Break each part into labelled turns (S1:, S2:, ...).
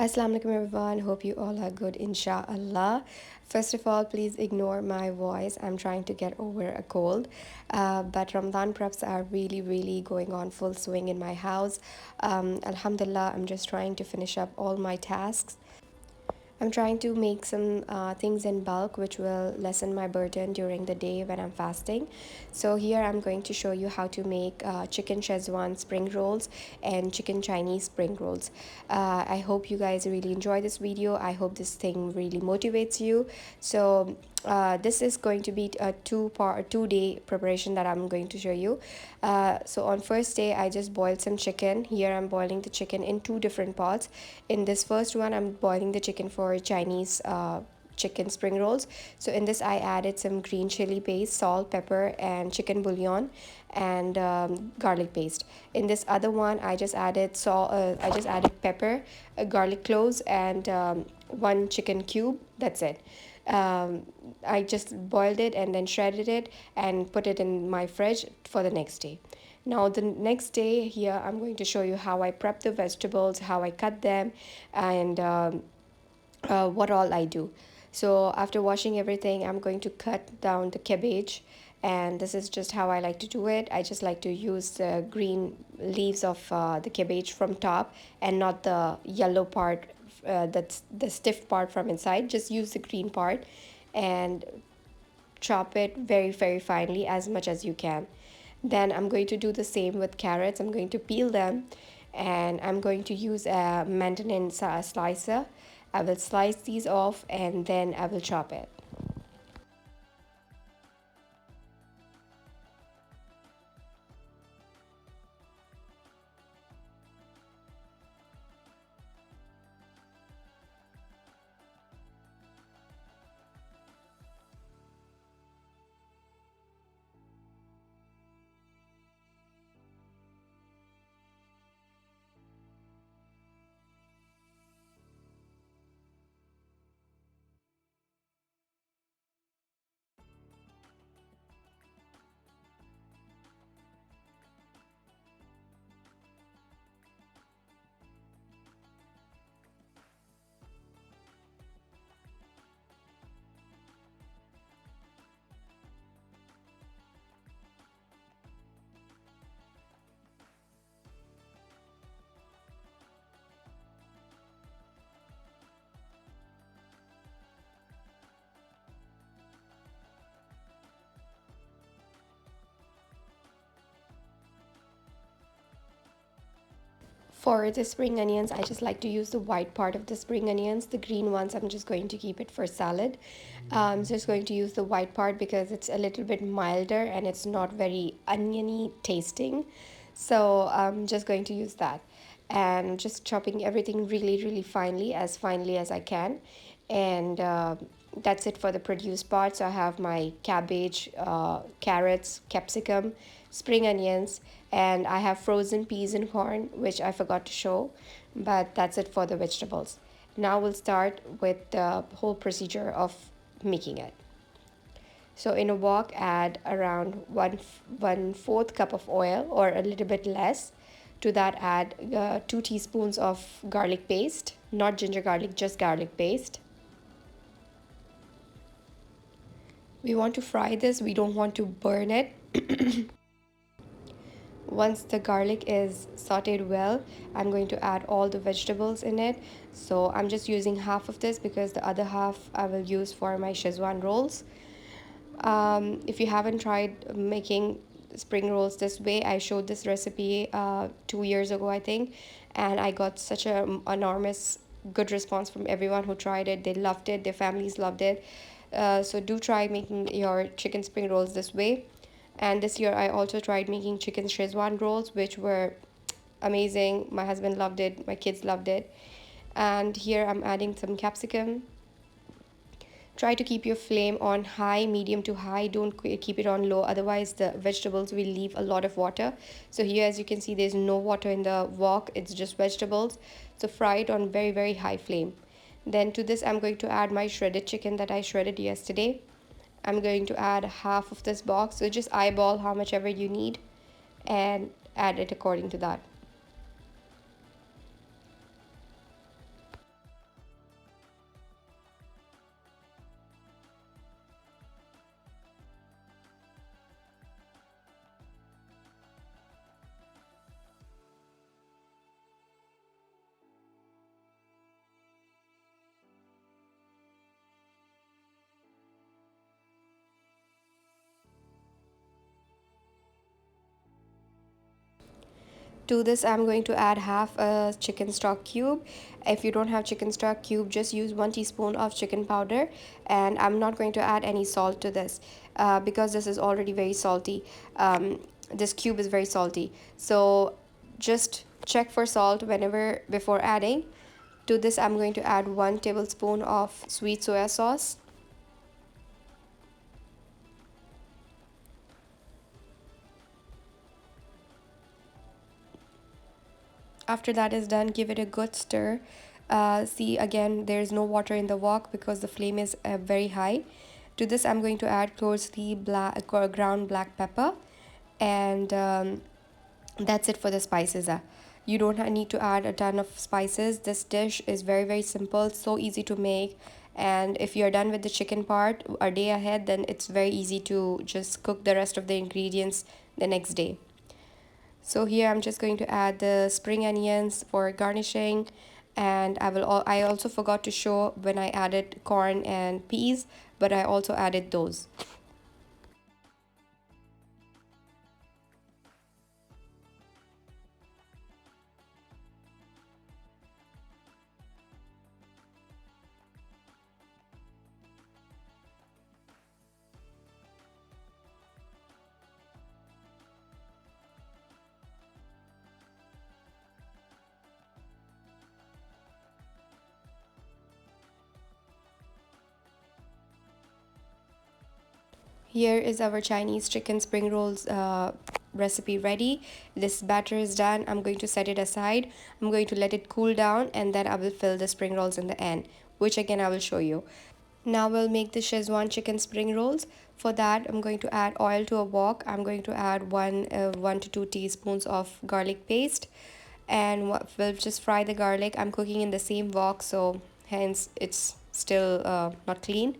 S1: Assalamu alaikum everyone. Hope you all are good, inshallah. First of all, please ignore my voice. I'm trying to get over a cold. But Ramadan preps are really going on full swing in my house. Alhamdulillah, I'm just trying to finish up all my tasks. I'm trying to make some things in bulk which will lessen my burden during the day when I'm fasting. So here I'm going to show you how to make chicken Szechuan spring rolls and chicken Chinese spring rolls. I hope you guys really enjoy this video. I hope this thing really motivates you. So this is going to be a 2-day preparation that I'm going to show you. So on first day I just boiled some chicken. Here I'm boiling the chicken in 2 different pots. In this first one I'm boiling the chicken for Chinese chicken spring rolls. So in this I added some green chili paste, salt, pepper, and chicken bouillon, and garlic paste. In this other one I just added I just added pepper, garlic cloves, and one chicken cube. That's it. I just boiled it and then shredded it and put it in my fridge for the next day. Now the next day here I'm going to show you how I prep the vegetables, how I cut them, and what all I do. So after washing everything, I'm going to cut down the cabbage, and this is just how I like to do it. I just like to use the green leaves of the cabbage from top and not the yellow part, that's the stiff part from inside. Just use the green part and chop it very finely as much as you can. Then I'm going to do the same with carrots. I'm going to peel them, and I'm going to use a mandarin slicer. I will slice these off and then I will chop it. For the spring onions, I just like to use the white part of the spring onions. The green ones, I'm just going to keep it for salad. I'm just going to use the white part because it's a little bit milder and it's not very oniony tasting. So I'm just going to use that. And just chopping everything really finely as I can. And that's it for the produce part. So I have my cabbage, carrots, capsicum, spring onions, and I have frozen peas and corn, which I forgot to show, but that's it for the vegetables. Now we'll start with the whole procedure of making it. So in a wok, add around one fourth cup of oil or a little bit less. To that, add 2 teaspoons of garlic paste, not ginger garlic, just garlic paste. We want to fry this, we don't want to burn it. Once the garlic is sauteed well, I'm going to add all the vegetables in it. So I'm just using half of this because the other half I will use for my Szechuan rolls. If you haven't tried making spring rolls this way, I showed this recipe 2 years ago, I think, and I got such an enormous good response from everyone who tried it. They loved it, their families loved it. So do try making your chicken spring rolls this way. And this year I also tried making chicken Szechuan rolls, which were amazing. My husband loved it, my kids loved it. And here I'm adding some capsicum. Try to keep your flame on high, medium to high. Don't keep it on low, otherwise the vegetables will leave a lot of water. So here, as you can see, there's no water in the wok, it's just vegetables. So fry it on very high flame. Then to this I'm going to add my shredded chicken that I shredded yesterday. I'm going to add half of this box, so just eyeball how much ever you need and add it according to that. To this, I'm going to add half a chicken stock cube. If you don't have chicken stock cube, just use 1 teaspoon of chicken powder. And I'm not going to add any salt to this because this is already very salty. This cube is very salty. So just check for salt whenever before adding. To this, I'm going to add 1 tablespoon of sweet soya sauce. After that is done, give it a good stir. See, again, there is no water in the wok because the flame is very high. To this, I'm going to add closely ground black pepper, and that's it for the spices. You don't need to add a ton of spices. This dish is very very simple, so easy to make. And if you're done with the chicken part a day ahead, then it's very easy to just cook the rest of the ingredients the next day. So here I'm just going to add the spring onions for garnishing, and I also forgot to show when I added corn and peas, but I also added those. Here is our Chinese chicken spring rolls recipe ready. This batter is done. I'm going to set it aside. I'm going to let it cool down, and then I will fill the spring rolls in the end, which again I will show you. Now we'll make the Szechuan chicken spring rolls. For that, I'm going to add oil to a wok. I'm going to add 1 to 2 teaspoons of garlic paste, and we'll just fry the garlic. I'm cooking in the same wok, so hence it's still not clean.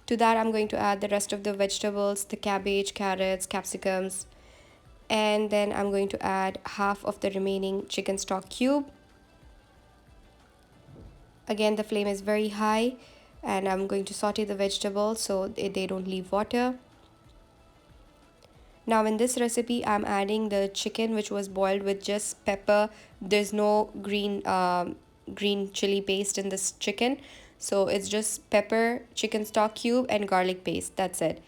S1: To that, I'm going to add the rest of the vegetables, the cabbage, carrots, capsicums, and then I'm going to add half of the remaining chicken stock cube. Again, the flame is very high, and I'm going to saute the vegetables so they don't leave water. Now in this recipe, I'm adding the chicken which was boiled with just pepper. There's no green chili paste in this chicken. So it's just pepper, chicken stock cube, and garlic paste. That's it.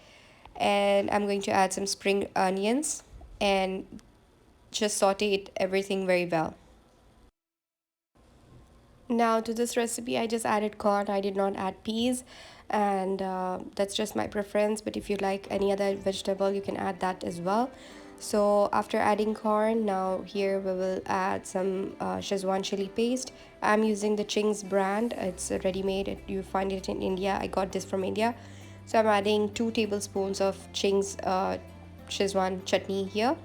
S1: And I'm going to add some spring onions and just saute it everything very well. Now to this recipe, I just added corn. I did not add peas, and that's just my preference. But if you like any other vegetable, you can add that as well. So after adding corn, now here we will add some Szechuan chili paste. I'm using the Ching's brand. It's ready-made. You find it in India. I got this from India. So I'm adding 2 tablespoons of Ching's Szechuan chutney here.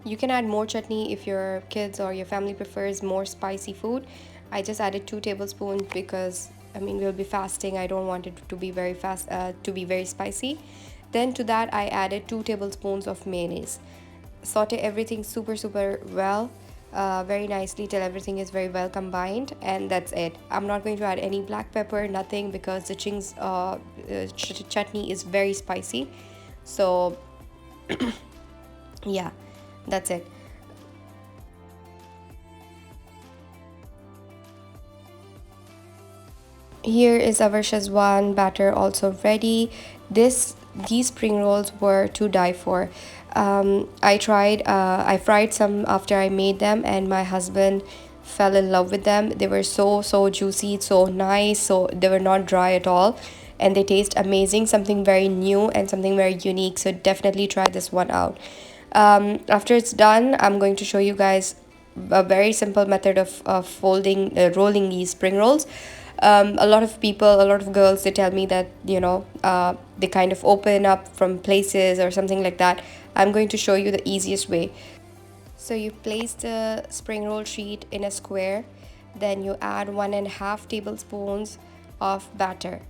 S1: You can add more chutney if your kids or your family prefers more spicy food. I just added 2 tablespoons because I mean we'll be fasting. I don't want it to be very to be very spicy. Then to that I added 2 tablespoons of mayonnaise. Saute everything super well, very nicely till everything is very well combined, and that's it. I'm not going to add any black pepper, nothing, because the Ching's chutney is very spicy. So yeah, that's it. Here is our Szechuan batter also ready. These spring rolls were to die for. I fried some after I made them, and my husband fell in love with them. They were so juicy, so nice, so they were not dry at all, and they taste amazing. Something very new and something very unique. So definitely try this one out. After it's done, I'm going to show you guys a very simple method of rolling these spring rolls. A lot of people, a lot of girls, they tell me that they kind of open up from places or something like that. I'm going to show you the easiest way. So you place the spring roll sheet in a square, then you add 1.5 tablespoons of batter.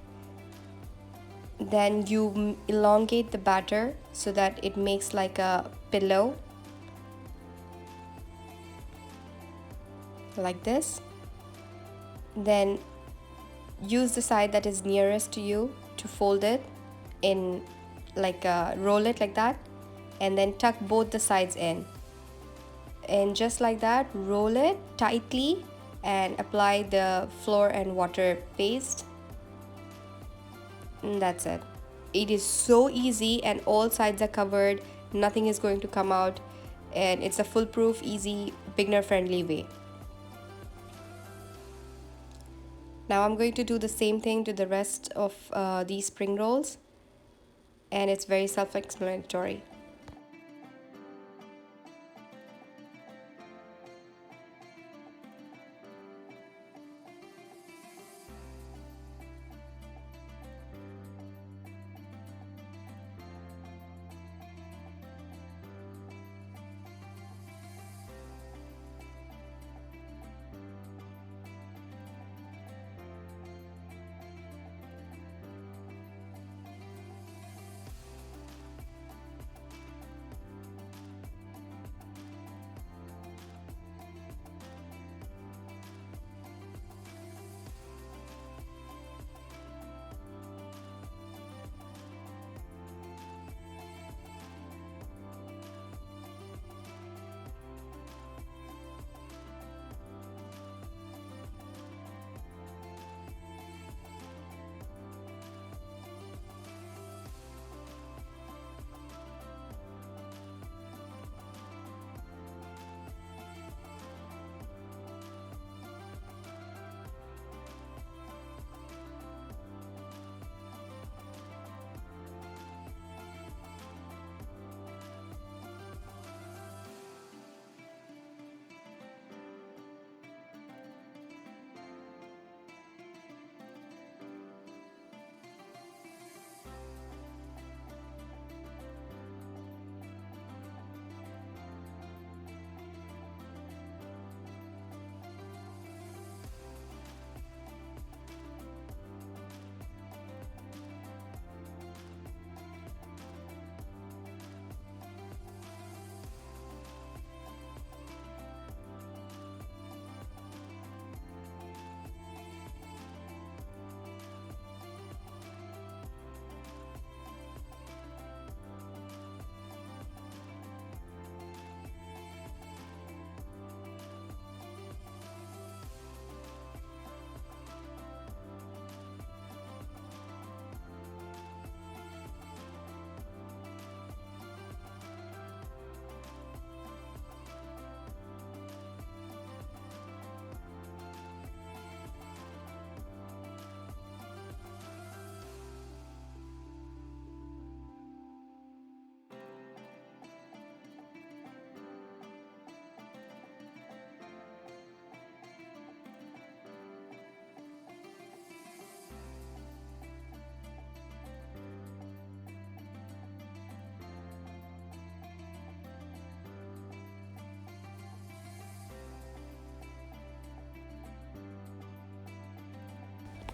S1: Then you elongate the batter so that it makes like a pillow, like this. Then use the side that is nearest to you to fold it in, like roll it like that. and then tuck both the sides in. And just like that, roll it tightly and apply the flour and water paste. And that's it. It is so easy and all sides are covered, nothing is going to come out, and it's a foolproof, easy, beginner friendly way. Now I'm going to do the same thing to the rest of these spring rolls, and it's very self-explanatory.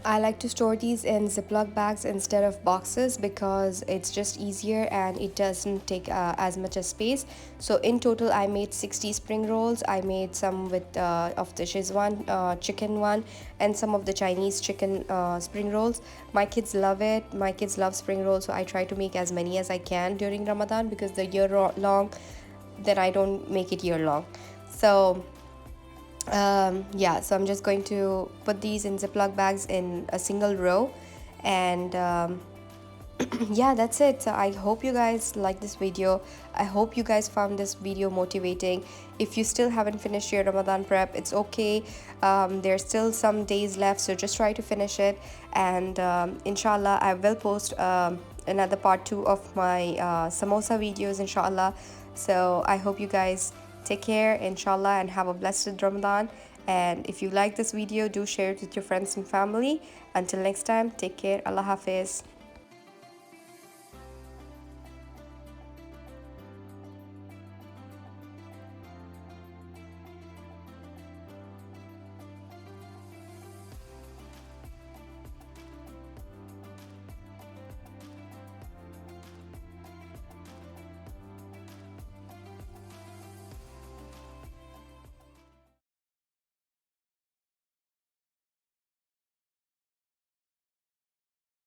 S1: I like to store these in Ziploc bags instead of boxes because it's just easier and it doesn't take as much as space. So in total, I made 60 spring rolls. I made some with of the Szechuan chicken one and some of the Chinese chicken spring rolls. My kids love it. My kids love spring rolls, so I try to make as many as I can during Ramadan because the year long, then I don't make it year long. So yeah, so I'm just going to put these in Ziploc bags in a single row, and yeah, that's it. So I hope you guys like this video. I hope you guys found this video motivating. If you still haven't finished your Ramadan prep, it's okay. There's still some days left, so just try to finish it, and inshallah I will post another part 2 of my samosa videos, inshallah. So I hope you guys take care, inshallah, and have a blessed Ramadan. And if you like this video, do share it with your friends and family. Until next time, take care. Allah Hafiz.